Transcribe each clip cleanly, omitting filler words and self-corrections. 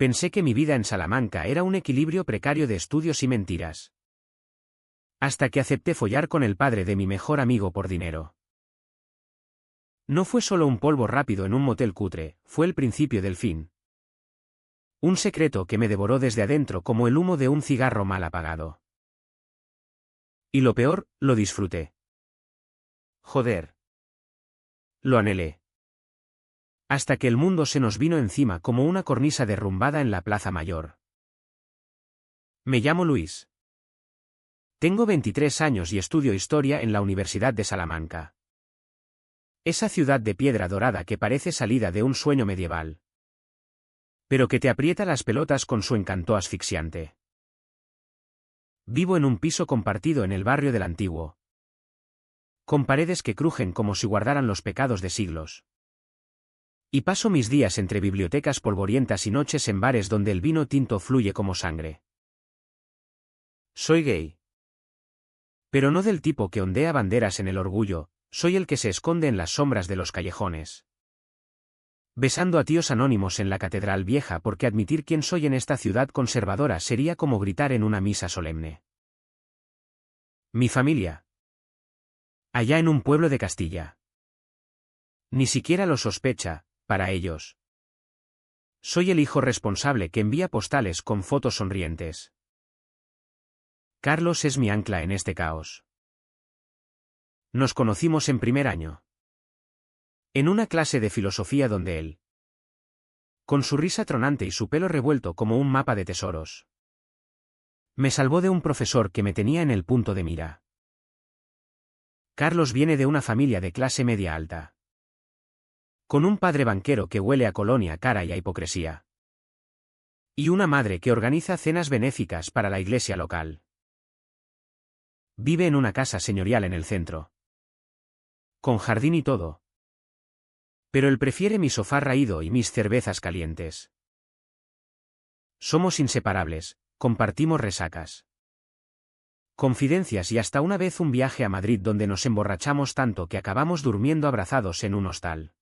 Pensé que mi vida en Salamanca era un equilibrio precario de estudios y mentiras. Hasta que acepté follar con el padre de mi mejor amigo por dinero. No fue solo un polvo rápido en un motel cutre, fue el principio del fin. Un secreto que me devoró desde adentro como el humo de un cigarro mal apagado. Y lo peor, lo disfruté. Joder. Lo anhelé. Hasta que el mundo se nos vino encima como una cornisa derrumbada en la Plaza Mayor. Me llamo Luis. Tengo 23 años y estudio historia en la Universidad de Salamanca. Esa ciudad de piedra dorada que parece salida de un sueño medieval. Pero que te aprieta las pelotas con su encanto asfixiante. Vivo en un piso compartido en el barrio del Antiguo. Con paredes que crujen como si guardaran los pecados de siglos. Y paso mis días entre bibliotecas polvorientas y noches en bares donde el vino tinto fluye como sangre. Soy gay. Pero no del tipo que ondea banderas en el orgullo, soy el que se esconde en las sombras de los callejones. Besando a tíos anónimos en la Catedral Vieja porque admitir quién soy en esta ciudad conservadora sería como gritar en una misa solemne. Mi familia. Allá en un pueblo de Castilla. Ni siquiera lo sospecha, para ellos. Soy el hijo responsable que envía postales con fotos sonrientes. Carlos es mi ancla en este caos. Nos conocimos en primer año. En una clase de filosofía donde él, con su risa tronante y su pelo revuelto como un mapa de tesoros, me salvó de un profesor que me tenía en el punto de mira. Carlos viene de una familia de clase media alta. Con un padre banquero que huele a colonia cara y a hipocresía. Y una madre que organiza cenas benéficas para la iglesia local. Vive en una casa señorial en el centro. Con jardín y todo. Pero él prefiere mi sofá raído y mis cervezas calientes. Somos inseparables, compartimos resacas. Confidencias y hasta una vez un viaje a Madrid donde nos emborrachamos tanto que acabamos durmiendo abrazados en un hostal.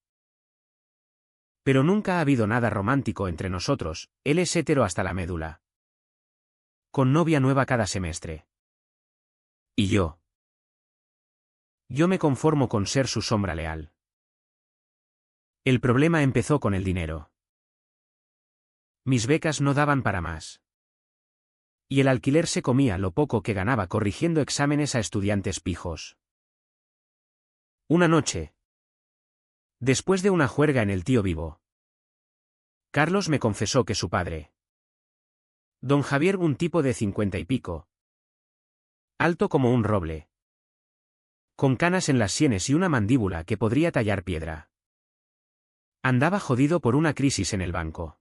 Pero nunca ha habido nada romántico entre nosotros, él es hétero hasta la médula. Con novia nueva cada semestre. ¿Y yo? Yo me conformo con ser su sombra leal. El problema empezó con el dinero. Mis becas no daban para más. Y el alquiler se comía lo poco que ganaba corrigiendo exámenes a estudiantes pijos. Una noche. Después de una juerga en el Tío Vivo. Carlos me confesó que su padre, don Javier, un tipo de 50 y pico. Alto como un roble. Con canas en las sienes y una mandíbula que podría tallar piedra. Andaba jodido por una crisis en el banco.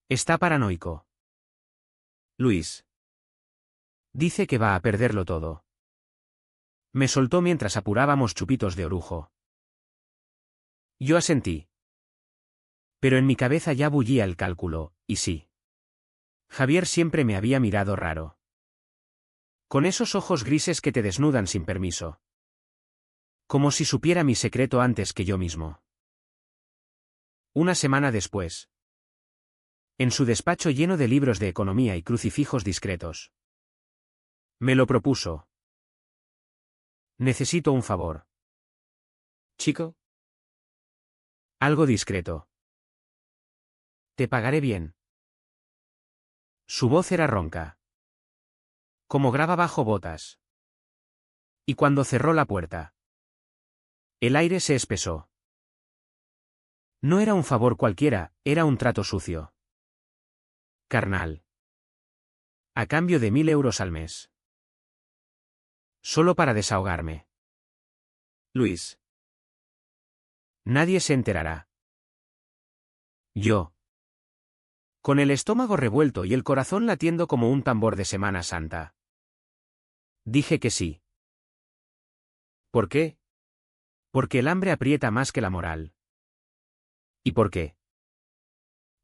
Está paranoico. Luis. Dice que va a perderlo todo. Me soltó mientras apurábamos chupitos de orujo. Yo asentí. Pero en mi cabeza ya bullía el cálculo, y sí. Javier siempre me había mirado raro. Con esos ojos grises que te desnudan sin permiso. Como si supiera mi secreto antes que yo mismo. Una semana después. En su despacho lleno de libros de economía y crucifijos discretos. Me lo propuso. Necesito un favor. ¿Chico? Algo discreto. Te pagaré bien. Su voz era ronca. Como grava bajo botas. Y cuando cerró la puerta, el aire se espesó. No era un favor cualquiera, era un trato sucio. Carnal. A cambio de 1000 euros al mes. Solo para desahogarme. Luis. Nadie se enterará. Yo. Con el estómago revuelto y el corazón latiendo como un tambor de Semana Santa. Dije que sí. ¿Por qué? Porque el hambre aprieta más que la moral. ¿Y por qué?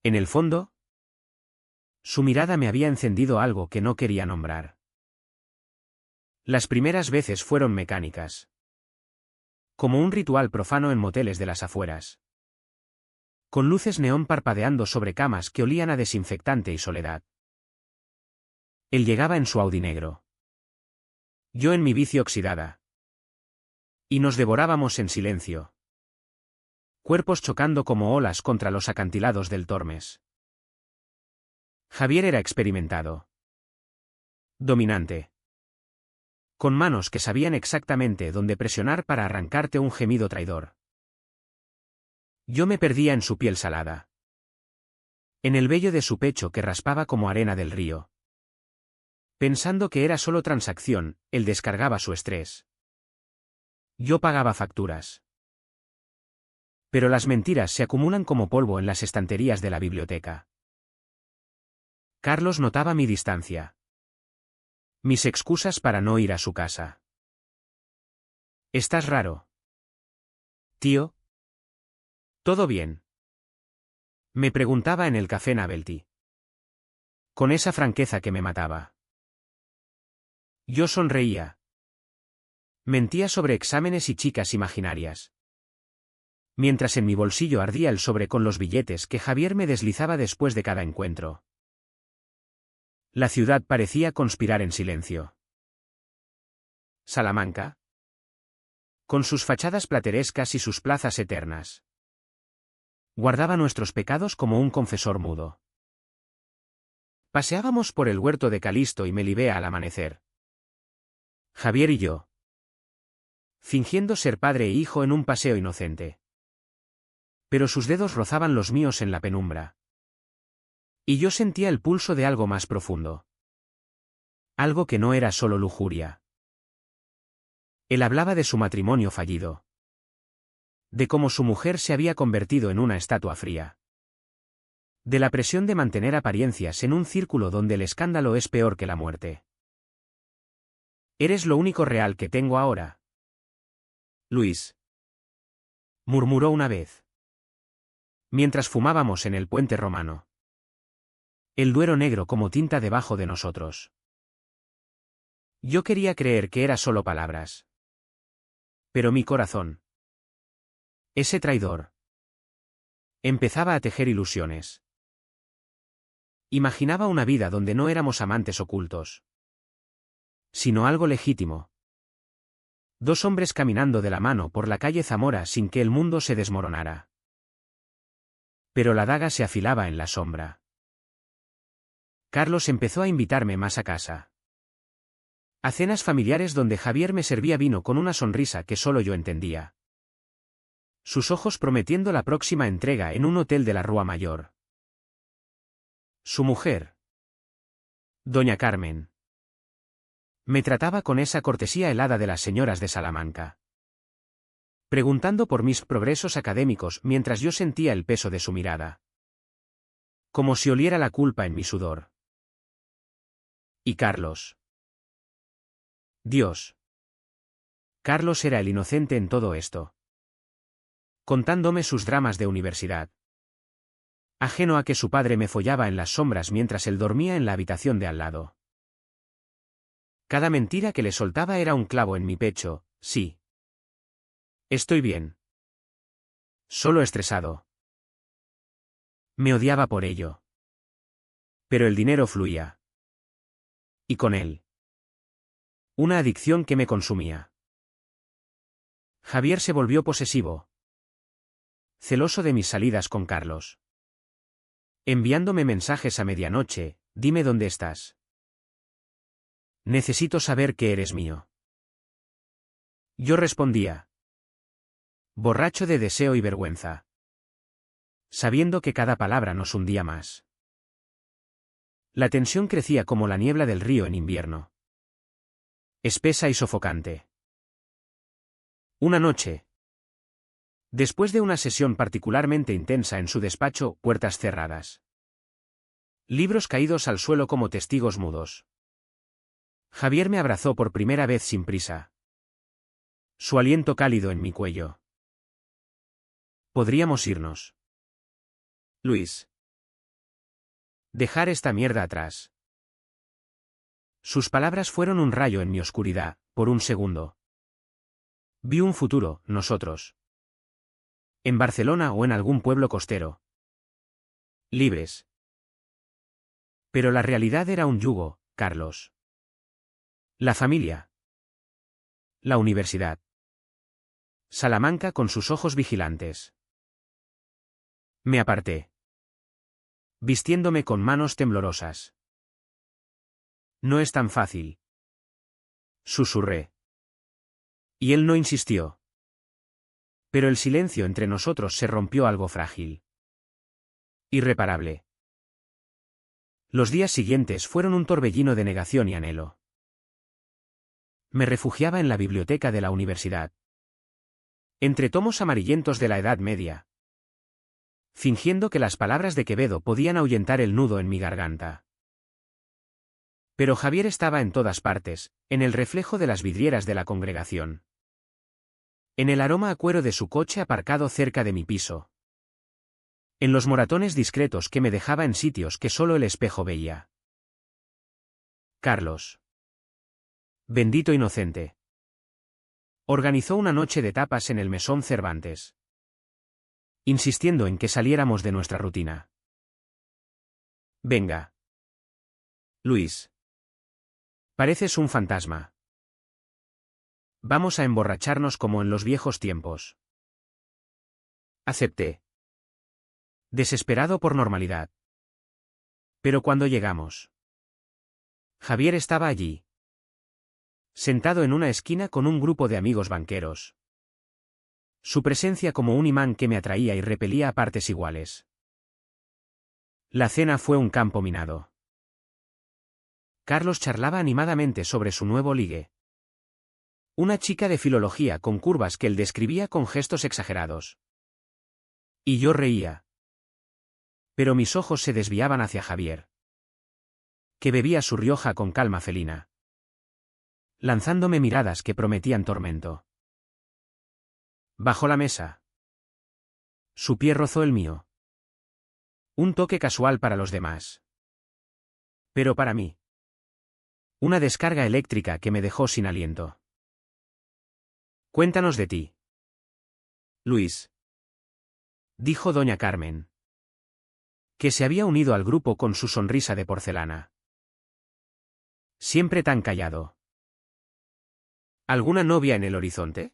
En el fondo, su mirada me había encendido algo que no quería nombrar. Las primeras veces fueron mecánicas. Como un ritual profano en moteles de las afueras. con luces neón parpadeando sobre camas que olían a desinfectante y soledad. Él llegaba en su Audi negro. Yo en mi bici oxidada. Y nos devorábamos en silencio. Cuerpos chocando como olas contra los acantilados del Tormes. Javier era experimentado. Dominante. Con manos que sabían exactamente dónde presionar para arrancarte un gemido traidor. Yo me perdía en su piel salada. En el vello de su pecho que raspaba como arena del río. Pensando que era solo transacción, él descargaba su estrés. Yo pagaba facturas. Pero las mentiras se acumulan como polvo en las estanterías de la biblioteca. Carlos notaba mi distancia. Mis excusas para no ir a su casa. Estás raro. Tío. ¿Todo bien? Me preguntaba en el café Novelty. Con esa franqueza que me mataba. Yo sonreía. Mentía sobre exámenes y chicas imaginarias. Mientras en mi bolsillo ardía el sobre con los billetes que Javier me deslizaba después de cada encuentro. La ciudad parecía conspirar en silencio. Salamanca. Con sus fachadas platerescas y sus plazas eternas. Guardaba nuestros pecados como un confesor mudo. Paseábamos por el huerto de Calisto y Melibea al amanecer. Javier y yo. Fingiendo ser padre e hijo en un paseo inocente. Pero sus dedos rozaban los míos en la penumbra. Y yo sentía el pulso de algo más profundo. Algo que no era solo lujuria. Él hablaba de su matrimonio fallido. De cómo su mujer se había convertido en una estatua fría. De la presión de mantener apariencias en un círculo donde el escándalo es peor que la muerte. Eres lo único real que tengo ahora. Luis. Murmuró una vez. Mientras fumábamos en el puente romano. El Duero negro como tinta debajo de nosotros. Yo quería creer que era solo palabras. Pero mi corazón. Ese traidor. Empezaba a tejer ilusiones. Imaginaba una vida donde no éramos amantes ocultos. Sino algo legítimo. Dos hombres caminando de la mano por la calle Zamora sin que el mundo se desmoronara. Pero la daga se afilaba en la sombra. Carlos empezó a invitarme más a casa. A cenas familiares donde Javier me servía vino con una sonrisa que solo yo entendía. Sus ojos prometiendo la próxima entrega en un hotel de la Rúa Mayor. Su mujer. Doña Carmen. Me trataba con esa cortesía helada de las señoras de Salamanca. Preguntando por mis progresos académicos mientras yo sentía el peso de su mirada. Como si oliera la culpa en mi sudor. Y Carlos. Dios. Carlos era el inocente en todo esto. Contándome sus dramas de universidad. Ajeno a que su padre me follaba en las sombras mientras él dormía en la habitación de al lado. Cada mentira que le soltaba era un clavo en mi pecho, sí. Estoy bien. Solo estresado. Me odiaba por ello. Pero el dinero fluía. Y con él. Una adicción que me consumía. Javier se volvió posesivo. Celoso de mis salidas con Carlos. Enviándome mensajes a medianoche, dime dónde estás. Necesito saber que eres mío. Yo respondía. Borracho de deseo y vergüenza. Sabiendo que cada palabra nos hundía más. La tensión crecía como la niebla del río en invierno. Espesa y sofocante. Una noche. Después de una sesión particularmente intensa en su despacho, puertas cerradas. Libros caídos al suelo como testigos mudos. Javier me abrazó por primera vez sin prisa. Su aliento cálido en mi cuello. Podríamos irnos. Luis. Dejar esta mierda atrás. Sus palabras fueron un rayo en mi oscuridad, por un segundo. Vi un futuro, nosotros. En Barcelona o en algún pueblo costero. Libres. Pero la realidad era un yugo, Carlos. La familia. La universidad. Salamanca con sus ojos vigilantes. Me aparté. Vistiéndome con manos temblorosas. No es tan fácil. Susurré. Y él no insistió. Pero el silencio entre nosotros se rompió algo frágil. Irreparable. Los días siguientes fueron un torbellino de negación y anhelo. Me refugiaba en la biblioteca de la universidad. Entre tomos amarillentos de la Edad Media. Fingiendo que las palabras de Quevedo podían ahuyentar el nudo en mi garganta. Pero Javier estaba en todas partes, en el reflejo de las vidrieras de la congregación. En el aroma a cuero de su coche aparcado cerca de mi piso. En los moratones discretos que me dejaba en sitios que solo el espejo veía. Carlos. Bendito inocente. Organizó una noche de tapas en el Mesón Cervantes. Insistiendo en que saliéramos de nuestra rutina. Venga. Luis. Pareces un fantasma. Vamos a emborracharnos como en los viejos tiempos. Acepté. Desesperado por normalidad. Pero cuando llegamos. Javier estaba allí. Sentado en una esquina con un grupo de amigos banqueros. Su presencia como un imán que me atraía y repelía a partes iguales. La cena fue un campo minado. Carlos charlaba animadamente sobre su nuevo ligue. Una chica de filología con curvas que él describía con gestos exagerados. Y yo reía. Pero mis ojos se desviaban hacia Javier, que bebía su Rioja con calma felina, lanzándome miradas que prometían tormento. Bajó la mesa. Su pie rozó el mío. Un toque casual para los demás. Pero para mí. Una descarga eléctrica que me dejó sin aliento. Cuéntanos de ti. Luis. Dijo doña Carmen, que se había unido al grupo con su sonrisa de porcelana. Siempre tan callado. ¿Alguna novia en el horizonte?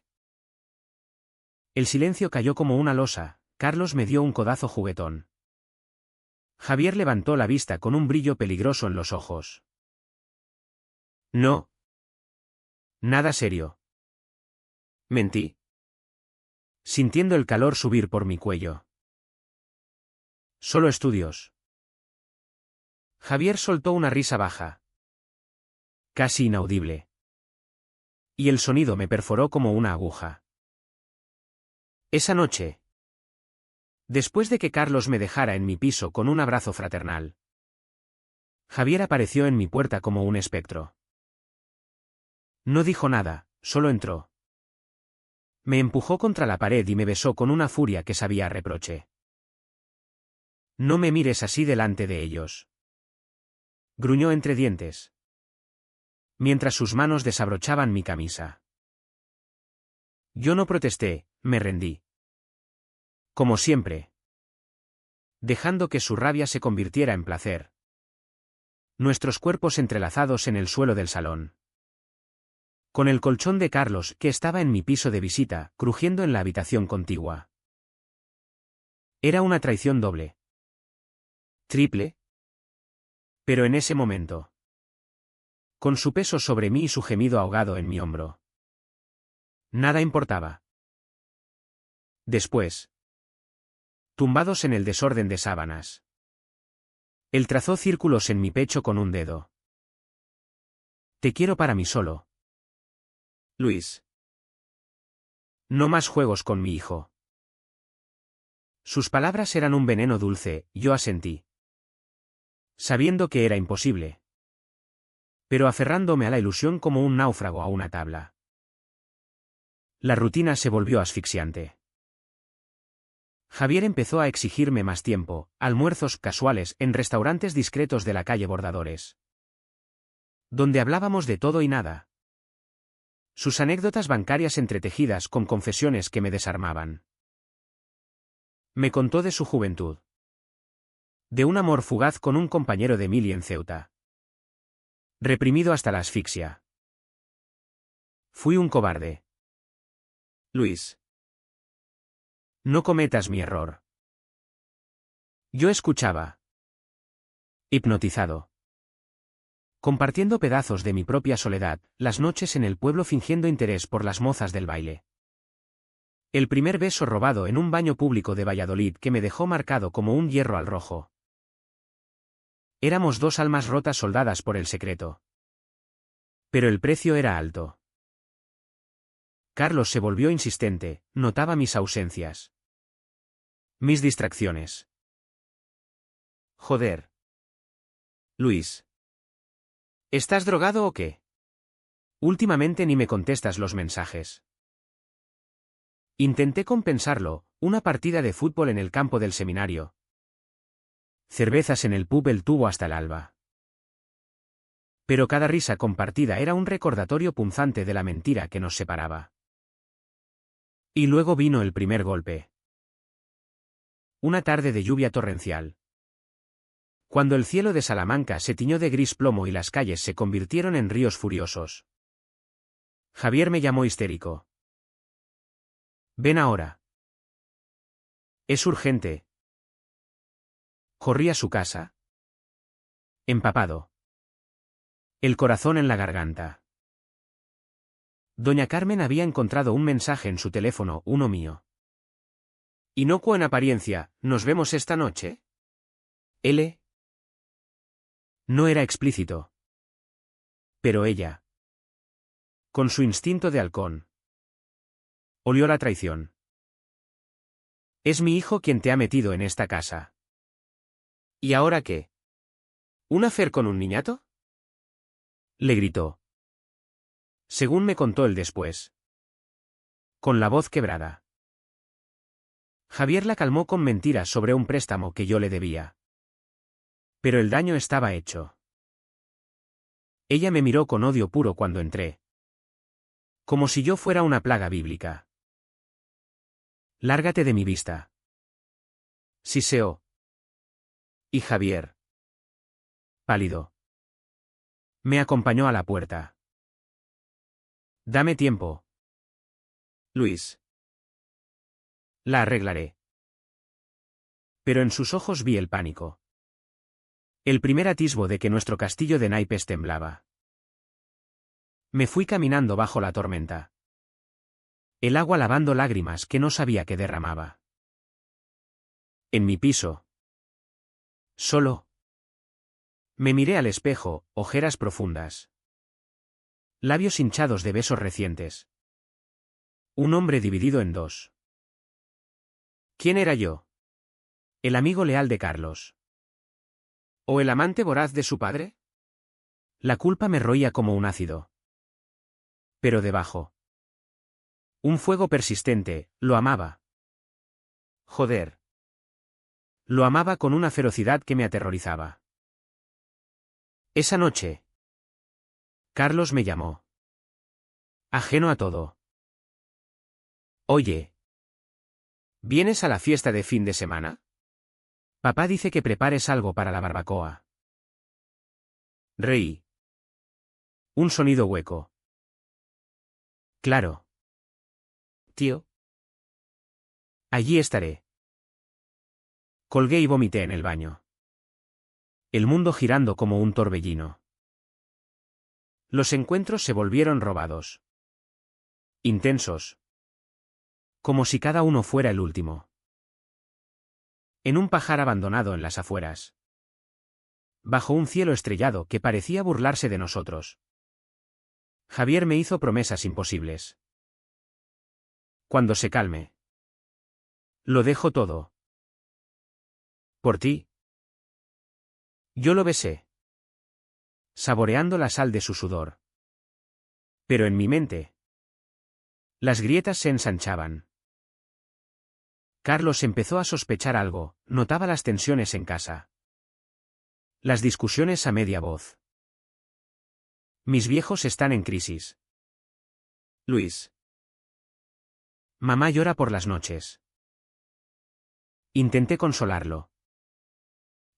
El silencio cayó como una losa. Carlos me dio un codazo juguetón. Javier levantó la vista con un brillo peligroso en los ojos. No. Nada serio. Mentí. Sintiendo el calor subir por mi cuello. Solo estudios. Javier soltó una risa baja. Casi inaudible. Y el sonido me perforó como una aguja. Esa noche. Después de que Carlos me dejara en mi piso con un abrazo fraternal. Javier apareció en mi puerta como un espectro. No dijo nada, solo entró. Me empujó contra la pared y me besó con una furia que sabía a reproche. No me mires así delante de ellos. Gruñó entre dientes. Mientras sus manos desabrochaban mi camisa. Yo no protesté, me rendí. Como siempre. Dejando que su rabia se convirtiera en placer. Nuestros cuerpos entrelazados en el suelo del salón. Con el colchón de Carlos, que estaba en mi piso de visita, crujiendo en la habitación contigua. Era una traición doble. Triple. Pero en ese momento. Con su peso sobre mí y su gemido ahogado en mi hombro. Nada importaba. Después. Tumbados en el desorden de sábanas. Él trazó círculos en mi pecho con un dedo. Te quiero para mí solo. Luis. No más juegos con mi hijo. Sus palabras eran un veneno dulce, yo asentí. Sabiendo que era imposible. Pero aferrándome a la ilusión como un náufrago a una tabla. La rutina se volvió asfixiante. Javier empezó a exigirme más tiempo, almuerzos casuales en restaurantes discretos de la calle Bordadores. Donde hablábamos de todo y nada. Sus anécdotas bancarias entretejidas con confesiones que me desarmaban. Me contó de su juventud. De un amor fugaz con un compañero de mili en Ceuta. Reprimido hasta la asfixia. Fui un cobarde. Luis. No cometas mi error. Yo escuchaba. Hipnotizado. Compartiendo pedazos de mi propia soledad, las noches en el pueblo fingiendo interés por las mozas del baile. El primer beso robado en un baño público de Valladolid que me dejó marcado como un hierro al rojo. Éramos dos almas rotas soldadas por el secreto. Pero el precio era alto. Carlos se volvió insistente, notaba mis ausencias. Mis distracciones. Joder. Luis. ¿Estás drogado o qué? Últimamente ni me contestas los mensajes. Intenté compensarlo, una partida de fútbol en el campo del seminario. Cervezas en el pub El Tubo hasta el alba. Pero cada risa compartida era un recordatorio punzante de la mentira que nos separaba. Y luego vino el primer golpe. Una tarde de lluvia torrencial. Cuando el cielo de Salamanca se tiñó de gris plomo y las calles se convirtieron en ríos furiosos. Javier me llamó histérico. Ven ahora. Es urgente. Corrí a su casa. Empapado. El corazón en la garganta. Doña Carmen había encontrado un mensaje en su teléfono, uno mío. Inocuo en apariencia, ¿nos vemos esta noche? L. No era explícito. Pero ella. Con su instinto de halcón. Olió la traición. Es mi hijo quien te ha metido en esta casa. ¿Y ahora qué? ¿Un affair con un niñato? Le gritó. Según me contó él después. Con la voz quebrada. Javier la calmó con mentiras sobre un préstamo que yo le debía. Pero el daño estaba hecho. Ella me miró con odio puro cuando entré. Como si yo fuera una plaga bíblica. Lárgate de mi vista. Siseó. Y Javier. Pálido. Me acompañó a la puerta. Dame tiempo. Luis. La arreglaré. Pero en sus ojos vi el pánico. El primer atisbo de que nuestro castillo de naipes temblaba. Me fui caminando bajo la tormenta. El agua lavando lágrimas que no sabía que derramaba. En mi piso. Solo. Me miré al espejo, ojeras profundas. Labios hinchados de besos recientes. Un hombre dividido en dos. ¿Quién era yo? ¿El amigo leal de Carlos? ¿O el amante voraz de su padre? La culpa me roía como un ácido. Pero debajo. Un fuego persistente, lo amaba. Joder. Lo amaba con una ferocidad que me aterrorizaba. Esa noche. Carlos me llamó. Ajeno a todo. Oye. ¿Vienes a la fiesta de fin de semana? Papá dice que prepares algo para la barbacoa. Reí. Un sonido hueco. Claro. Tío. Allí estaré. Colgué y vomité en el baño. El mundo girando como un torbellino. Los encuentros se volvieron robados. Intensos. Como si cada uno fuera el último. En un pajar abandonado en las afueras. Bajo un cielo estrellado que parecía burlarse de nosotros. Javier me hizo promesas imposibles. Cuando se calme. Lo dejo todo. Por ti. Yo lo besé. Saboreando la sal de su sudor. Pero en mi mente. Las grietas se ensanchaban. Carlos empezó a sospechar algo, notaba las tensiones en casa. Las discusiones a media voz. Mis viejos están en crisis. Luis. Mamá llora por las noches. Intenté consolarlo,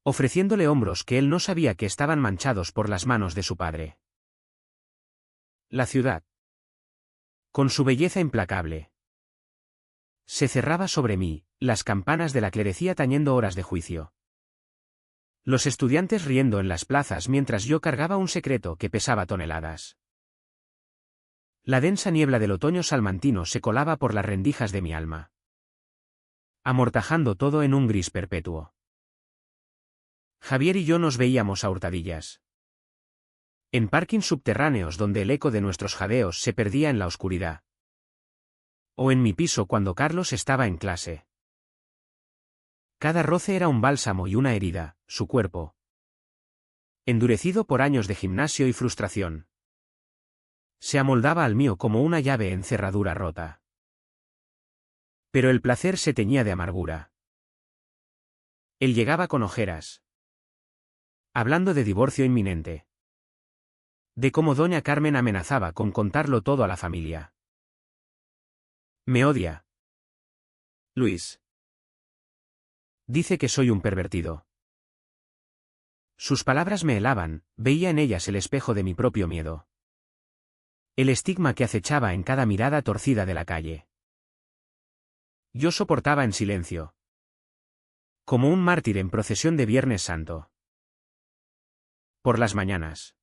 ofreciéndole hombros que él no sabía que estaban manchados por las manos de su padre. La ciudad, con su belleza implacable, se cerraba sobre mí, las campanas de la clerecía tañendo horas de juicio. Los estudiantes riendo en las plazas mientras yo cargaba un secreto que pesaba toneladas. La densa niebla del otoño salmantino se colaba por las rendijas de mi alma, amortajando todo en un gris perpetuo. Javier y yo nos veíamos a hurtadillas. En parkings subterráneos donde el eco de nuestros jadeos se perdía en la oscuridad. O en mi piso cuando Carlos estaba en clase. Cada roce era un bálsamo y una herida, su cuerpo, endurecido por años de gimnasio y frustración, se amoldaba al mío como una llave en cerradura rota. Pero el placer se teñía de amargura. Él llegaba con ojeras, hablando de divorcio inminente, de cómo doña Carmen amenazaba con contarlo todo a la familia. Me odia, Luis. Dice que soy un pervertido. Sus palabras me helaban, veía en ellas el espejo de mi propio miedo. El estigma que acechaba en cada mirada torcida de la calle. Yo soportaba en silencio, como un mártir en procesión de Viernes Santo. Por las mañanas,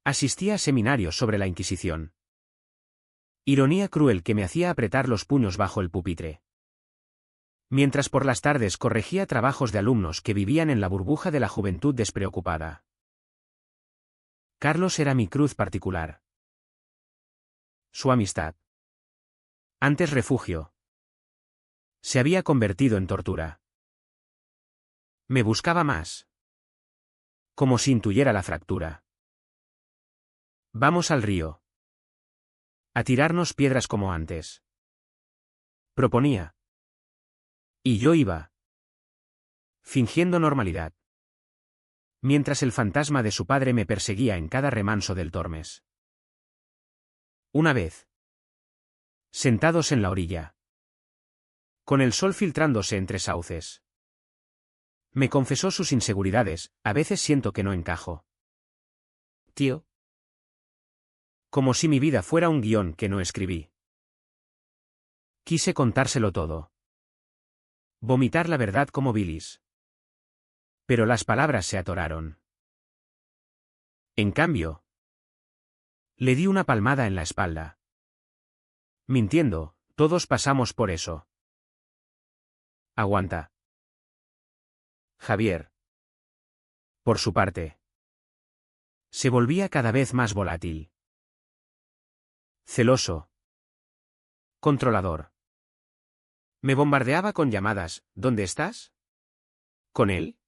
asistía a seminarios sobre la Inquisición. Ironía cruel que me hacía apretar los puños bajo el pupitre. Mientras por las tardes corregía trabajos de alumnos que vivían en la burbuja de la juventud despreocupada. Carlos era mi cruz particular. Su amistad, antes refugio, se había convertido en tortura. Me buscaba más, como si intuyera la fractura. Vamos al río. A tirarnos piedras como antes, proponía. Y yo iba, fingiendo normalidad, mientras el fantasma de su padre me perseguía en cada remanso del Tormes. Una vez, sentados en la orilla, con el sol filtrándose entre sauces, me confesó sus inseguridades. A veces siento que no encajo, tío. Como si mi vida fuera un guión que no escribí. Quise contárselo todo. Vomitar la verdad como bilis. Pero las palabras se atoraron. En cambio, le di una palmada en la espalda. Mintiendo, todos pasamos por eso. Aguanta. Javier, por su parte, se volvía cada vez más volátil. Celoso. Controlador. Me bombardeaba con llamadas. ¿Dónde estás? ¿Con él?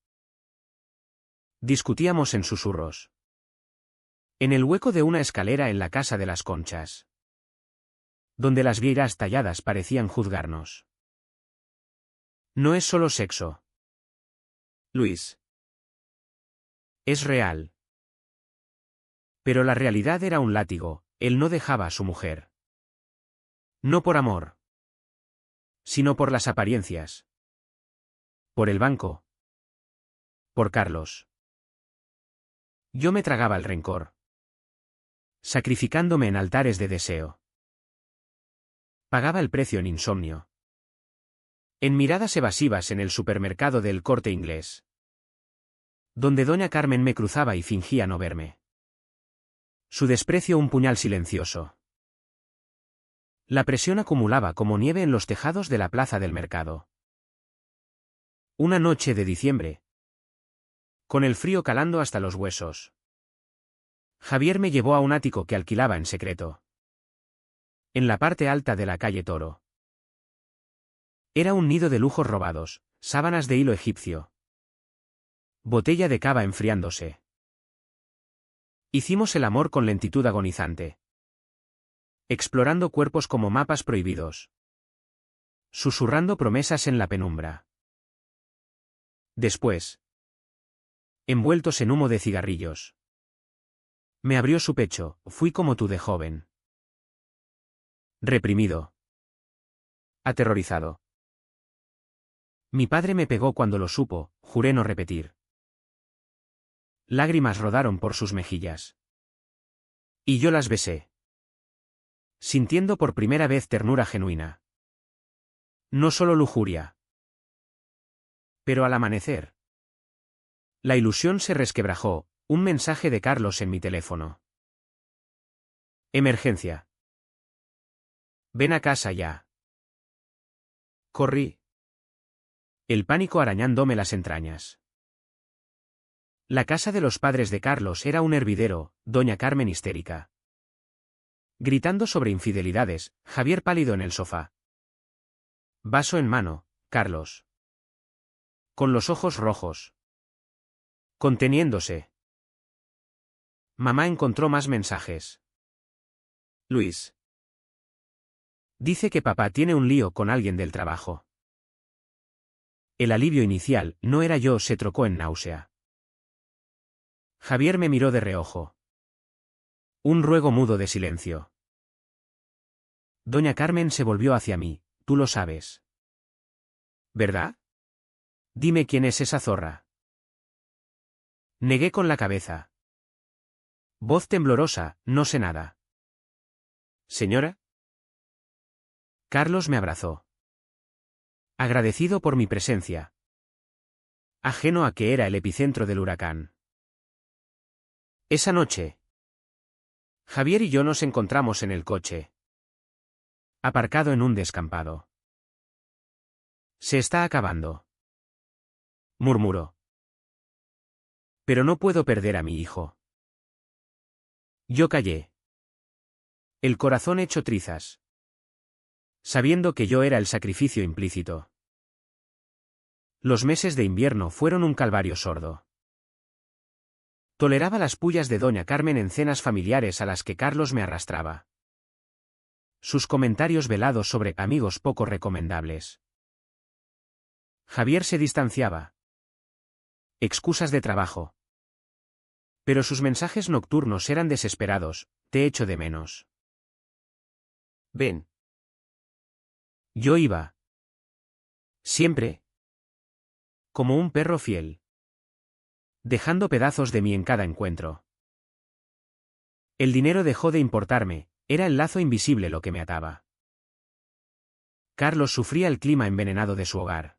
Discutíamos en susurros. En el hueco de una escalera en la casa de las Conchas, donde las vieiras talladas parecían juzgarnos. No es solo sexo, Luis. Es real. Pero la realidad era un látigo. Él no dejaba a su mujer. No por amor, sino por las apariencias. Por el banco. Por Carlos. Yo me tragaba el rencor, sacrificándome en altares de deseo. Pagaba el precio en insomnio, en miradas evasivas en el supermercado del Corte Inglés, donde doña Carmen me cruzaba y fingía no verme. Su desprecio un puñal silencioso. La presión acumulaba como nieve en los tejados de la plaza del mercado. Una noche de diciembre, con el frío calando hasta los huesos, Javier me llevó a un ático que alquilaba en secreto, en la parte alta de la calle Toro. Era un nido de lujos robados, sábanas de hilo egipcio, botella de cava enfriándose. Hicimos el amor con lentitud agonizante, explorando cuerpos como mapas prohibidos, susurrando promesas en la penumbra. Después, envueltos en humo de cigarrillos, me abrió su pecho. Fui como tú de joven. Reprimido. Aterrorizado. Mi padre me pegó cuando lo supo, juré no repetir. Lágrimas rodaron por sus mejillas. Y yo las besé, sintiendo por primera vez ternura genuina. No solo lujuria. Pero al amanecer, la ilusión se resquebrajó, un mensaje de Carlos en mi teléfono. Emergencia. Ven a casa ya. Corrí, el pánico arañándome las entrañas. La casa de los padres de Carlos era un hervidero, doña Carmen histérica. Gritando sobre infidelidades, Javier pálido en el sofá. Vaso en mano, Carlos. Con los ojos rojos. Conteniéndose. Mamá encontró más mensajes. Luis. Dice que papá tiene un lío con alguien del trabajo. El alivio inicial, no era yo, se trocó en náusea. Javier me miró de reojo. Un ruego mudo de silencio. Doña Carmen se volvió hacia mí, tú lo sabes. ¿Verdad? Dime quién es esa zorra. Negué con la cabeza. Voz temblorosa, no sé nada. ¿Señora? Carlos me abrazó. Agradecido por mi presencia. Ajeno a que era el epicentro del huracán. Esa noche, Javier y yo nos encontramos en el coche, aparcado en un descampado. Se está acabando, murmuró. Pero no puedo perder a mi hijo. Yo callé. El corazón hecho trizas, sabiendo que yo era el sacrificio implícito. Los meses de invierno fueron un calvario sordo. Toleraba las pullas de doña Carmen en cenas familiares a las que Carlos me arrastraba. Sus comentarios velados sobre amigos poco recomendables. Javier se distanciaba. Excusas de trabajo. Pero sus mensajes nocturnos eran desesperados, te echo de menos. Ven. Yo iba. Siempre. Como un perro fiel. Dejando pedazos de mí en cada encuentro. El dinero dejó de importarme, era el lazo invisible lo que me ataba. Carlos sufría el clima envenenado de su hogar.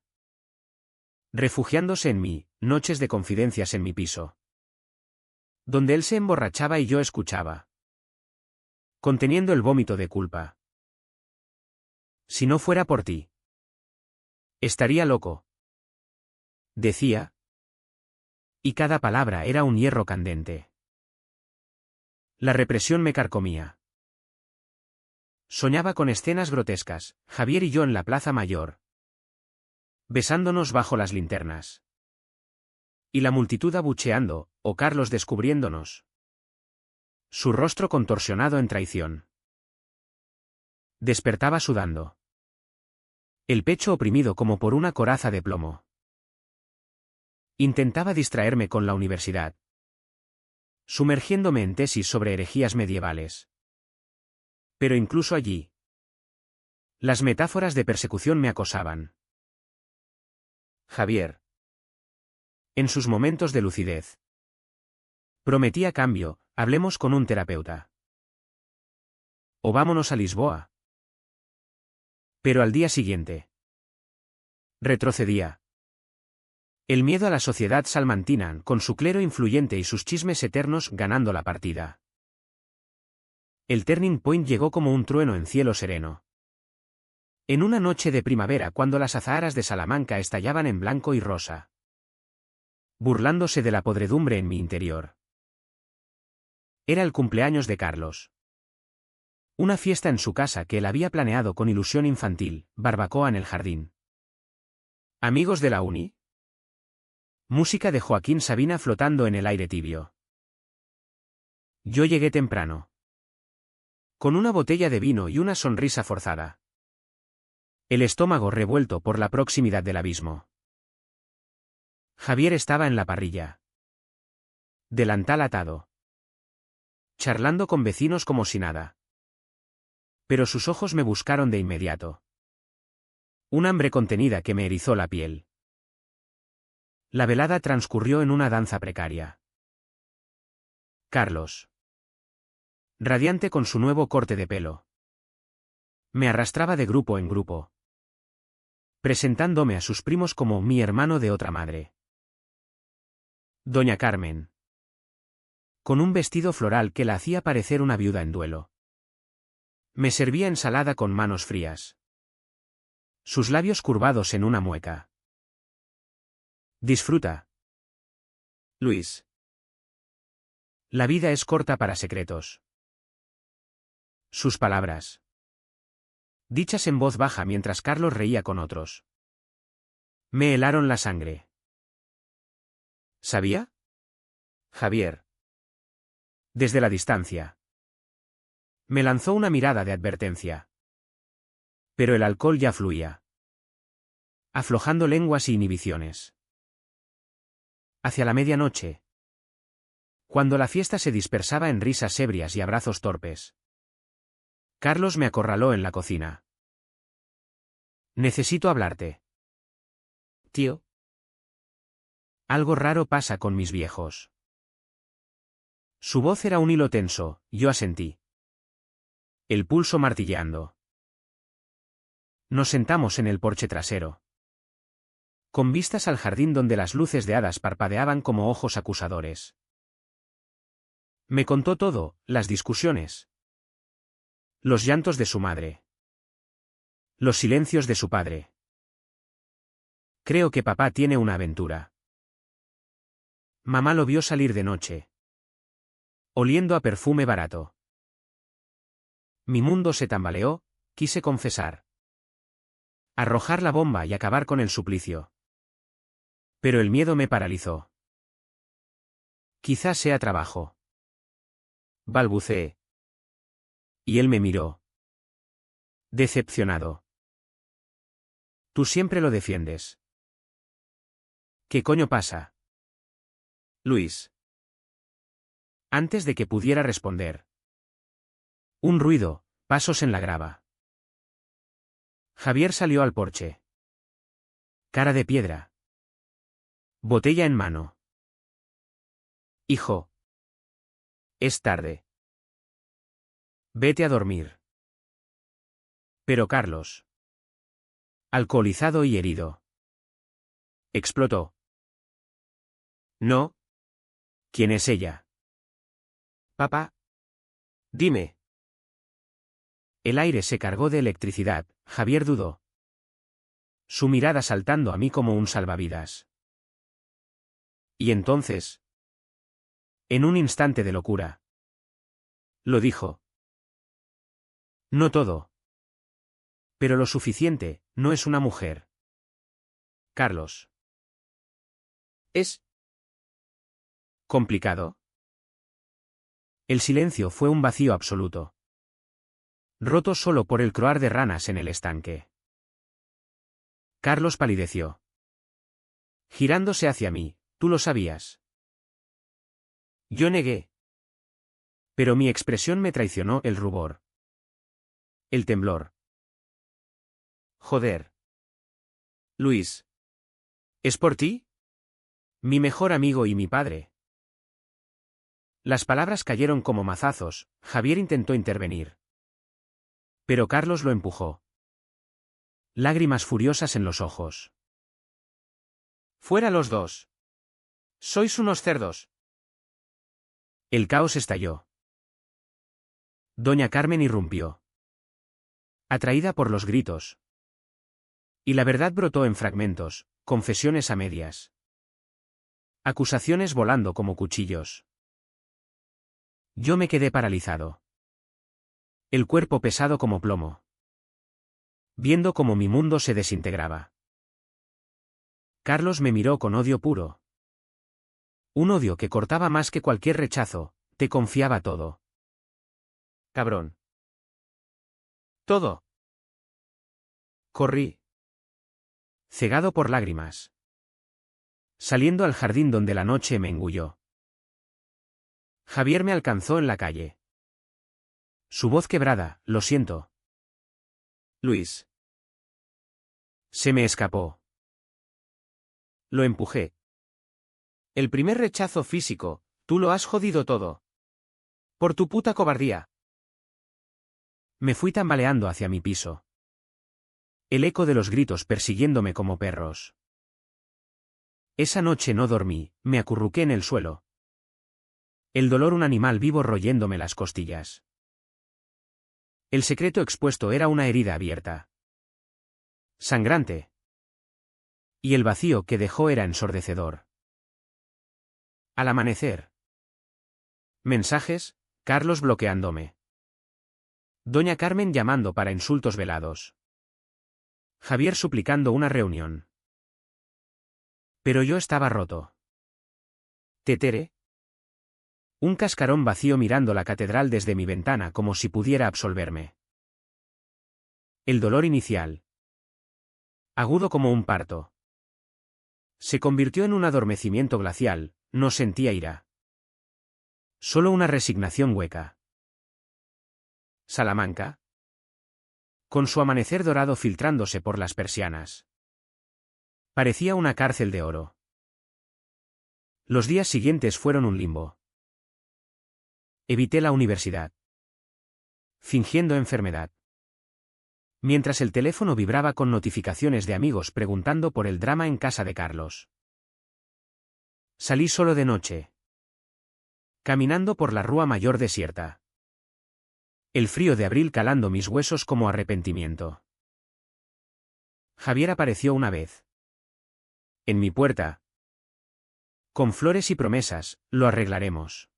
Refugiándose en mí, noches de confidencias en mi piso. Donde él se emborrachaba y yo escuchaba. Conteniendo el vómito de culpa. Si no fuera por ti. Estaría loco. Decía. Y cada palabra era un hierro candente. La represión me carcomía. Soñaba con escenas grotescas, Javier y yo en la plaza mayor. Besándonos bajo las linternas. Y la multitud abucheando, o Carlos descubriéndonos. Su rostro contorsionado en traición. Despertaba sudando. El pecho oprimido como por una coraza de plomo. Intentaba distraerme con la universidad. Sumergiéndome en tesis sobre herejías medievales. Pero incluso allí. Las metáforas de persecución me acosaban. Javier. En sus momentos de lucidez. Prometía cambio, hablemos con un terapeuta. O vámonos a Lisboa. Pero al día siguiente. Retrocedía. El miedo a la sociedad salmantina, con su clero influyente y sus chismes eternos, ganando la partida. El turning point llegó como un trueno en cielo sereno. En una noche de primavera cuando las azaharas de Salamanca estallaban en blanco y rosa. Burlándose de la podredumbre en mi interior. Era el cumpleaños de Carlos. Una fiesta en su casa que él había planeado con ilusión infantil, barbacoa en el jardín. ¿Amigos de la uni? Música de Joaquín Sabina flotando en el aire tibio. Yo llegué temprano. Con una botella de vino y una sonrisa forzada. El estómago revuelto por la proximidad del abismo. Javier estaba en la parrilla. Delantal atado. Charlando con vecinos como si nada. Pero sus ojos me buscaron de inmediato. Un hambre contenida que me erizó la piel. La velada transcurrió en una danza precaria. Carlos, radiante con su nuevo corte de pelo, me arrastraba de grupo en grupo, presentándome a sus primos como mi hermano de otra madre. Doña Carmen, con un vestido floral que la hacía parecer una viuda en duelo, me servía ensalada con manos frías, sus labios curvados en una mueca. Disfruta, Luis. La vida es corta para secretos. Sus palabras, dichas en voz baja mientras Carlos reía con otros, me helaron la sangre. ¿Sabía? Javier. Desde la distancia. Me lanzó una mirada de advertencia. Pero el alcohol ya fluía, aflojando lenguas y inhibiciones. Hacia la medianoche, cuando la fiesta se dispersaba en risas ebrias y abrazos torpes, Carlos me acorraló en la cocina. Necesito hablarte. Tío. Algo raro pasa con mis viejos. Su voz era un hilo tenso, yo asentí. El pulso martilleando. Nos sentamos en el porche trasero, con vistas al jardín donde las luces de hadas parpadeaban como ojos acusadores. Me contó todo, las discusiones, los llantos de su madre, los silencios de su padre. Creo que papá tiene una aventura. Mamá lo vio salir de noche, oliendo a perfume barato. Mi mundo se tambaleó, quise confesar, arrojar la bomba y acabar con el suplicio. Pero el miedo me paralizó. Quizás sea trabajo, balbuceé. Y él me miró, decepcionado. Tú siempre lo defiendes. ¿Qué coño pasa, Luis? Antes de que pudiera responder, un ruido, pasos en la grava. Javier salió al porche. Cara de piedra. Botella en mano. Hijo. Es tarde. Vete a dormir. Pero Carlos, alcoholizado y herido, explotó. No. ¿Quién es ella? Papá. Dime. El aire se cargó de electricidad, Javier dudó, su mirada saltando a mí como un salvavidas. Y entonces, en un instante de locura, lo dijo. No todo. Pero lo suficiente, no es una mujer. Carlos. ¿Es complicado? El silencio fue un vacío absoluto, roto solo por el croar de ranas en el estanque. Carlos palideció, girándose hacia mí. Tú lo sabías. Yo negué. Pero mi expresión me traicionó, el rubor, el temblor. Joder. Luis. ¿Es por ti? Mi mejor amigo y mi padre. Las palabras cayeron como mazazos. Javier intentó intervenir, pero Carlos lo empujó, lágrimas furiosas en los ojos. Fuera los dos. Sois unos cerdos. El caos estalló. Doña Carmen irrumpió, atraída por los gritos. Y la verdad brotó en fragmentos, confesiones a medias, acusaciones volando como cuchillos. Yo me quedé paralizado, el cuerpo pesado como plomo, viendo cómo mi mundo se desintegraba. Carlos me miró con odio puro. Un odio que cortaba más que cualquier rechazo. Te confiaba todo. Cabrón. Todo. Corrí, cegado por lágrimas, saliendo al jardín donde la noche me engulló. Javier me alcanzó en la calle. Su voz quebrada, lo siento. Luis. Se me escapó. Lo empujé. El primer rechazo físico, tú lo has jodido todo. Por tu puta cobardía. Me fui tambaleando hacia mi piso. El eco de los gritos persiguiéndome como perros. Esa noche no dormí, me acurruqué en el suelo. El dolor un animal vivo royéndome las costillas. El secreto expuesto era una herida abierta. Sangrante. Y el vacío que dejó era ensordecedor. Al amanecer. Mensajes, Carlos bloqueándome. Doña Carmen llamando para insultos velados. Javier suplicando una reunión. Pero yo estaba roto. Tetere. Un cascarón vacío mirando la catedral desde mi ventana como si pudiera absolverme. El dolor inicial. Agudo como un parto. Se convirtió en un adormecimiento glacial, no sentía ira. Solo una resignación hueca. Salamanca. Con su amanecer dorado filtrándose por las persianas. Parecía una cárcel de oro. Los días siguientes fueron un limbo. Evité la universidad. Fingiendo enfermedad. Mientras el teléfono vibraba con notificaciones de amigos preguntando por el drama en casa de Carlos. Salí solo de noche. Caminando por la Rúa Mayor desierta. El frío de abril calando mis huesos como arrepentimiento. Javier apareció una vez. En mi puerta. Con flores y promesas, lo arreglaremos.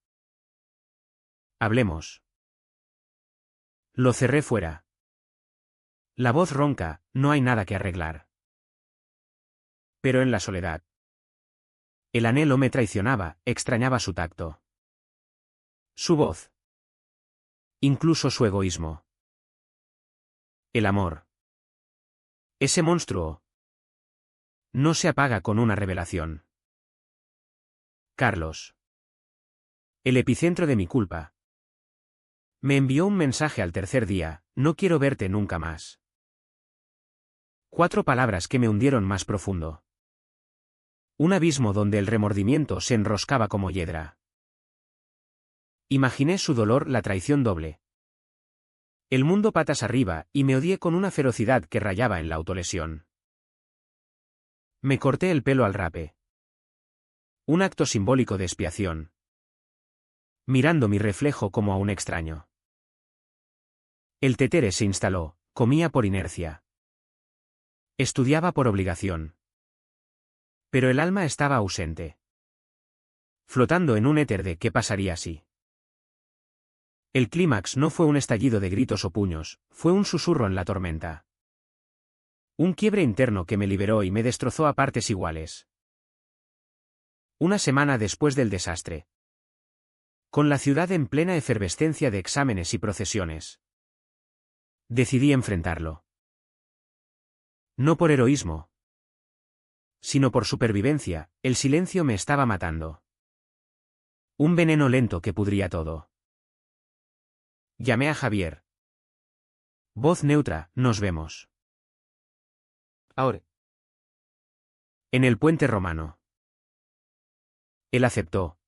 Hablemos. Lo cerré fuera. La voz ronca, no hay nada que arreglar. Pero en la soledad. El anhelo me traicionaba, extrañaba su tacto. Su voz. Incluso su egoísmo. El amor. Ese monstruo. No se apaga con una revelación. Carlos. El epicentro de mi culpa. Me envió un mensaje al tercer día, no quiero verte nunca más. 4 palabras que me hundieron más profundo. Un abismo donde el remordimiento se enroscaba como hiedra. Imaginé su dolor, la traición doble. El mundo patas arriba, y me odié con una ferocidad que rayaba en la autolesión. Me corté el pelo al rape. Un acto simbólico de expiación. Mirando mi reflejo como a un extraño. El tetere se instaló, comía por inercia. Estudiaba por obligación. Pero el alma estaba ausente. Flotando en un éter de ¿qué pasaría si? El clímax no fue un estallido de gritos o puños, fue un susurro en la tormenta. Un quiebre interno que me liberó y me destrozó a partes iguales. Una semana después del desastre. Con la ciudad en plena efervescencia de exámenes y procesiones. Decidí enfrentarlo. No por heroísmo. Sino por supervivencia, el silencio me estaba matando. Un veneno lento que pudría todo. Llamé a Javier. Voz neutra, nos vemos. Ahora. En el puente romano. Él aceptó.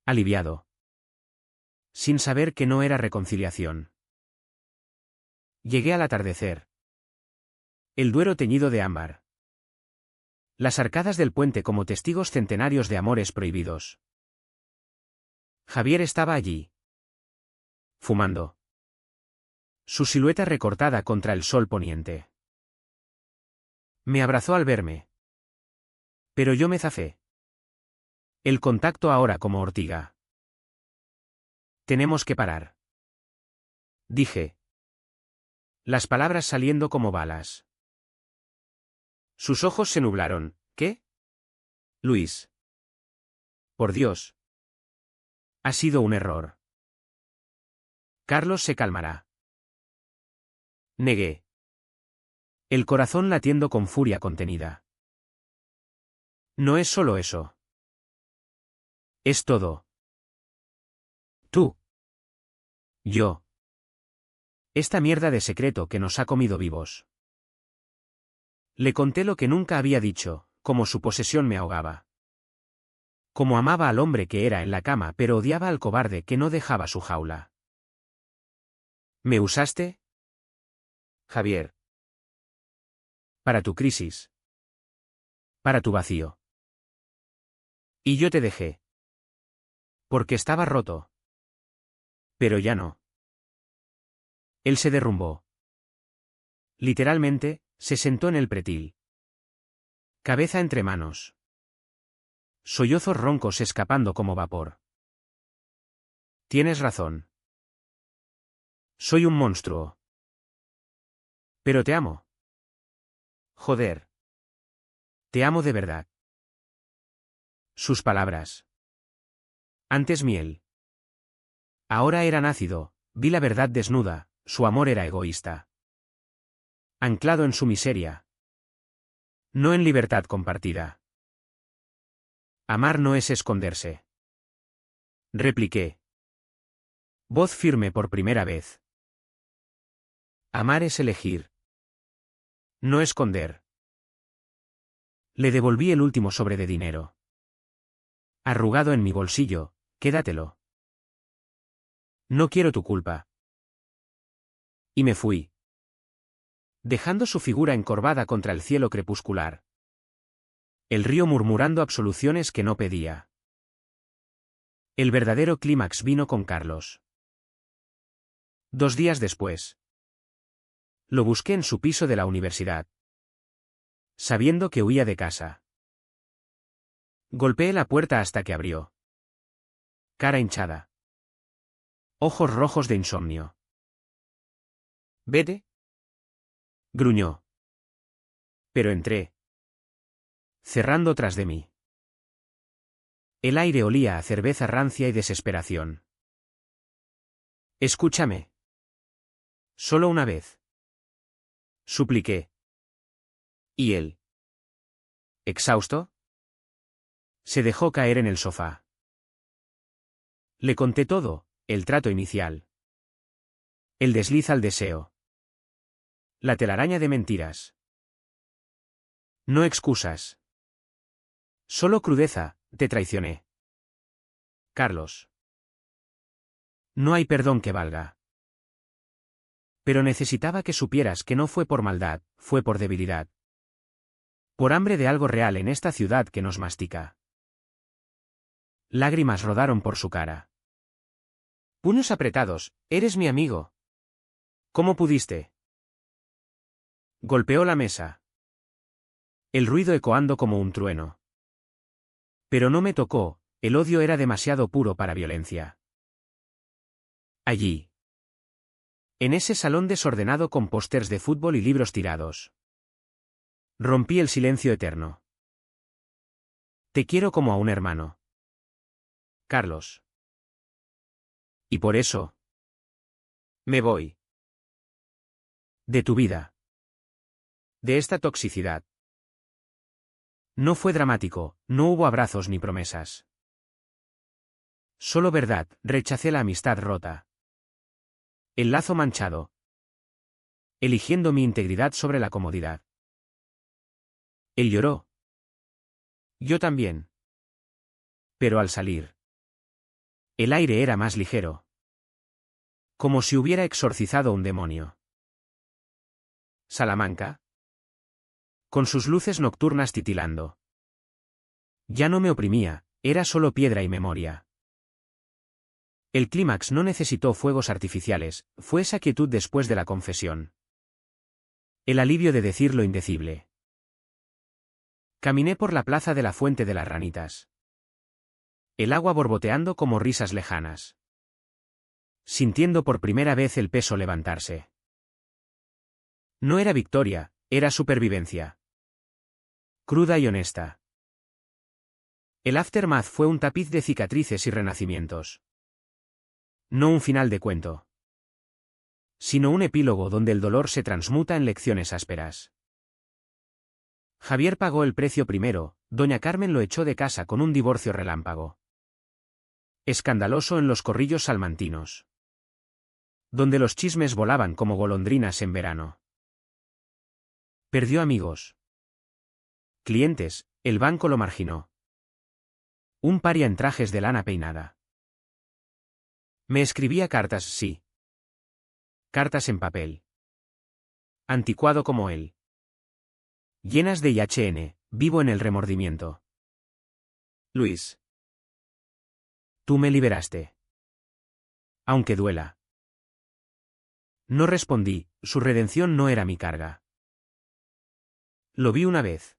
Aliviado. Sin saber que no era reconciliación. Llegué al atardecer. El Duero teñido de ámbar. Las arcadas del puente como testigos centenarios de amores prohibidos. Javier estaba allí. Fumando. Su silueta recortada contra el sol poniente. Me abrazó al verme. Pero yo me zafé. El contacto ahora como ortiga. Tenemos que parar. Dije. Las palabras saliendo como balas. Sus ojos se nublaron. ¿Qué? Luis. Por Dios. Ha sido un error. Carlos se calmará. Negué. El corazón latiendo con furia contenida. No es solo eso. Es todo. Tú. Yo. Esta mierda de secreto que nos ha comido vivos. Le conté lo que nunca había dicho, cómo su posesión me ahogaba. Cómo amaba al hombre que era en la cama pero odiaba al cobarde que no dejaba su jaula. ¿Me usaste? Javier. Para tu crisis. Para tu vacío. Y yo te dejé. Porque estaba roto. Pero ya no. Él se derrumbó. Literalmente, se sentó en el pretil. Cabeza entre manos. Sollozos roncos escapando como vapor. Tienes razón. Soy un monstruo. Pero te amo. Joder. Te amo de verdad. Sus palabras. Antes miel. Ahora eran ácido, vi la verdad desnuda, su amor era egoísta. Anclado en su miseria. No en libertad compartida. Amar no es esconderse. Repliqué. Voz firme por primera vez. Amar es elegir. No esconder. Le devolví el último sobre de dinero. Arrugado en mi bolsillo, quédatelo. No quiero tu culpa. Y me fui. Dejando su figura encorvada contra el cielo crepuscular. El río murmurando absoluciones que no pedía. El verdadero clímax vino con Carlos. 2 días después. Lo busqué en su piso de la universidad. Sabiendo que huía de casa. Golpeé la puerta hasta que abrió. Cara hinchada. Ojos rojos de insomnio. ¿Vete? Gruñó. Pero entré. Cerrando tras de mí. El aire olía a cerveza rancia y desesperación. Escúchame. Solo una vez. Supliqué. ¿Y él? ¿Exhausto? Se dejó caer en el sofá. Le conté todo, el trato inicial. El desliz al deseo. La telaraña de mentiras. No excusas. Solo crudeza, te traicioné. Carlos. No hay perdón que valga. Pero necesitaba que supieras que no fue por maldad, fue por debilidad. Por hambre de algo real en esta ciudad que nos mastica. Lágrimas rodaron por su cara. Puños apretados, eres mi amigo. ¿Cómo pudiste? Golpeó la mesa. El ruido ecoando como un trueno. Pero no me tocó, el odio era demasiado puro para violencia. Allí. En ese salón desordenado con pósters de fútbol y libros tirados. Rompí el silencio eterno. Te quiero como a un hermano. Carlos. Y por eso. Me voy. De tu vida. De esta toxicidad. No fue dramático, no hubo abrazos ni promesas. Solo verdad, rechacé la amistad rota. El lazo manchado. Eligiendo mi integridad sobre la comodidad. Él lloró. Yo también. Pero al salir. El aire era más ligero. Como si hubiera exorcizado un demonio. Salamanca. Con sus luces nocturnas titilando. Ya no me oprimía, era solo piedra y memoria. El clímax no necesitó fuegos artificiales, fue esa quietud después de la confesión. El alivio de decir lo indecible. Caminé por la plaza de la Fuente de las Ranitas. El agua borboteando como risas lejanas. Sintiendo por primera vez el peso levantarse. No era victoria, era supervivencia. Cruda y honesta. El aftermath fue un tapiz de cicatrices y renacimientos. No un final de cuento. Sino un epílogo donde el dolor se transmuta en lecciones ásperas. Javier pagó el precio primero, doña Carmen lo echó de casa con un divorcio relámpago. Escandaloso en los corrillos salmantinos. Donde los chismes volaban como golondrinas en verano. Perdió amigos. Clientes, el banco lo marginó. Un paria en trajes de lana peinada. Me escribía cartas, sí. Cartas en papel. Anticuado como él. Llenas de IHN, vivo en el remordimiento. Luis. Tú me liberaste. Aunque duela. No respondí, su redención no era mi carga. Lo vi una vez.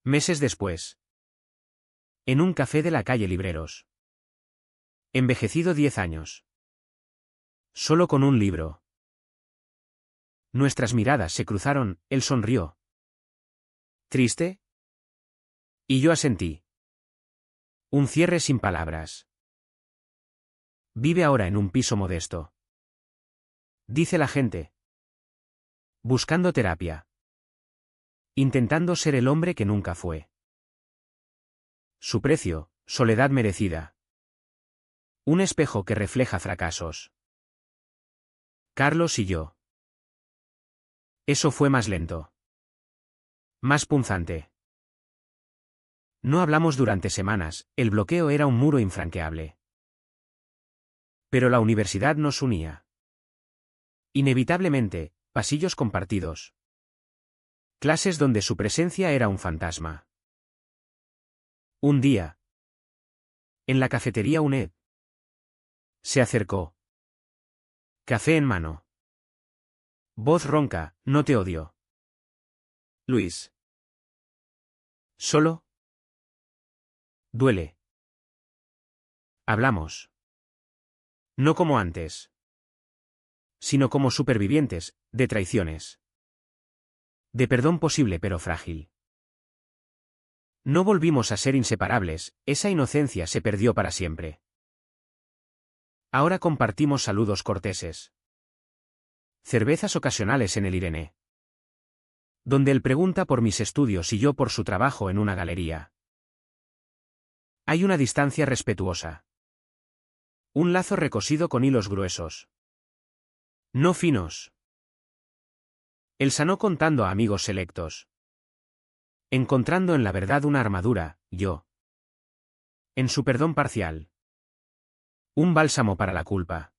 Meses después. En un café de la calle Libreros. Envejecido 10 años. Solo con un libro. Nuestras miradas se cruzaron, él sonrió. ¿Triste? Y yo asentí. Un cierre sin palabras. Vive ahora en un piso modesto. Dice la gente. Buscando terapia. Intentando ser el hombre que nunca fue. Su precio, soledad merecida. Un espejo que refleja fracasos. Carlos y yo. Eso fue más lento. Más punzante. No hablamos durante semanas, el bloqueo era un muro infranqueable. Pero la universidad nos unía. Inevitablemente, pasillos compartidos. Clases donde su presencia era un fantasma. Un día. En la cafetería UNED. Se acercó. Café en mano. Voz ronca, no te odio. Luis. ¿Solo? Duele. Hablamos. No como antes. Sino como supervivientes, de traiciones. De perdón posible pero frágil. No volvimos a ser inseparables, esa inocencia se perdió para siempre. Ahora compartimos saludos corteses. Cervezas ocasionales en el Irene. Donde él pregunta por mis estudios y yo por su trabajo en una galería. Hay una distancia respetuosa. Un lazo recosido con hilos gruesos. No finos. Él sanó contando a amigos selectos. Encontrando en la verdad una armadura, yo. En su perdón parcial. Un bálsamo para la culpa.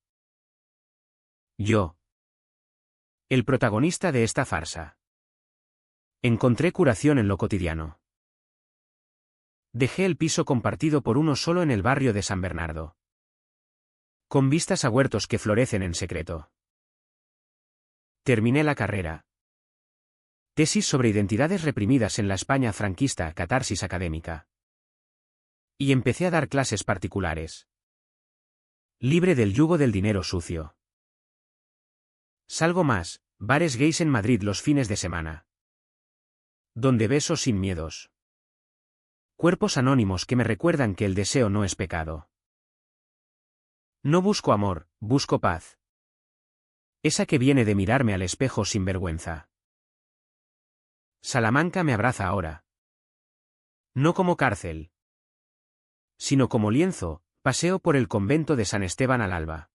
Yo. El protagonista de esta farsa. Encontré curación en lo cotidiano. Dejé el piso compartido por uno solo en el barrio de San Bernardo. Con vistas a huertos que florecen en secreto. Terminé la carrera. Tesis sobre identidades reprimidas en la España franquista, catarsis académica. Y empecé a dar clases particulares. Libre del yugo del dinero sucio. Salgo más, bares gays en Madrid los fines de semana. Donde beso sin miedos. Cuerpos anónimos que me recuerdan que el deseo no es pecado. No busco amor, busco paz. Esa que viene de mirarme al espejo sin vergüenza. Salamanca me abraza ahora. No como cárcel. Sino como lienzo, paseo por el convento de San Esteban al alba.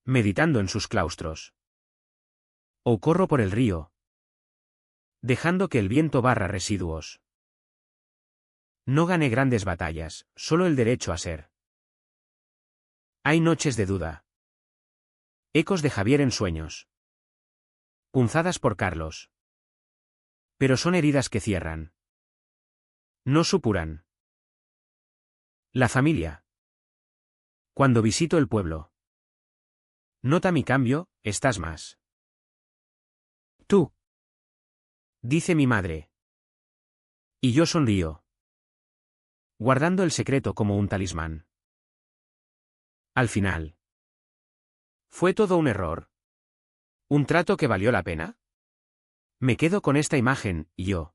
Meditando en sus claustros. O corro por el río. Dejando que el viento barra residuos. No gané grandes batallas, solo el derecho a ser. Hay noches de duda. Ecos de Javier en sueños. Punzadas por Carlos. Pero son heridas que cierran. No supuran. La familia. Cuando visito el pueblo. Nota mi cambio, estás más. Tú. Dice mi madre. Y yo sonrío. Guardando el secreto como un talismán. Al final. ¿Fue todo un error? ¿Un trato que valió la pena? Me quedo con esta imagen, y yo.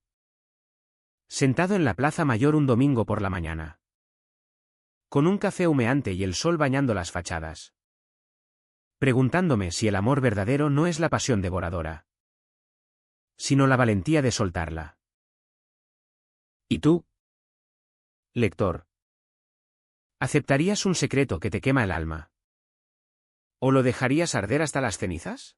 Sentado en la Plaza Mayor un domingo por la mañana. Con un café humeante y el sol bañando las fachadas. Preguntándome si el amor verdadero no es la pasión devoradora. Sino la valentía de soltarla. ¿Y tú? Lector. ¿Aceptarías un secreto que te quema el alma? ¿O lo dejarías arder hasta las cenizas?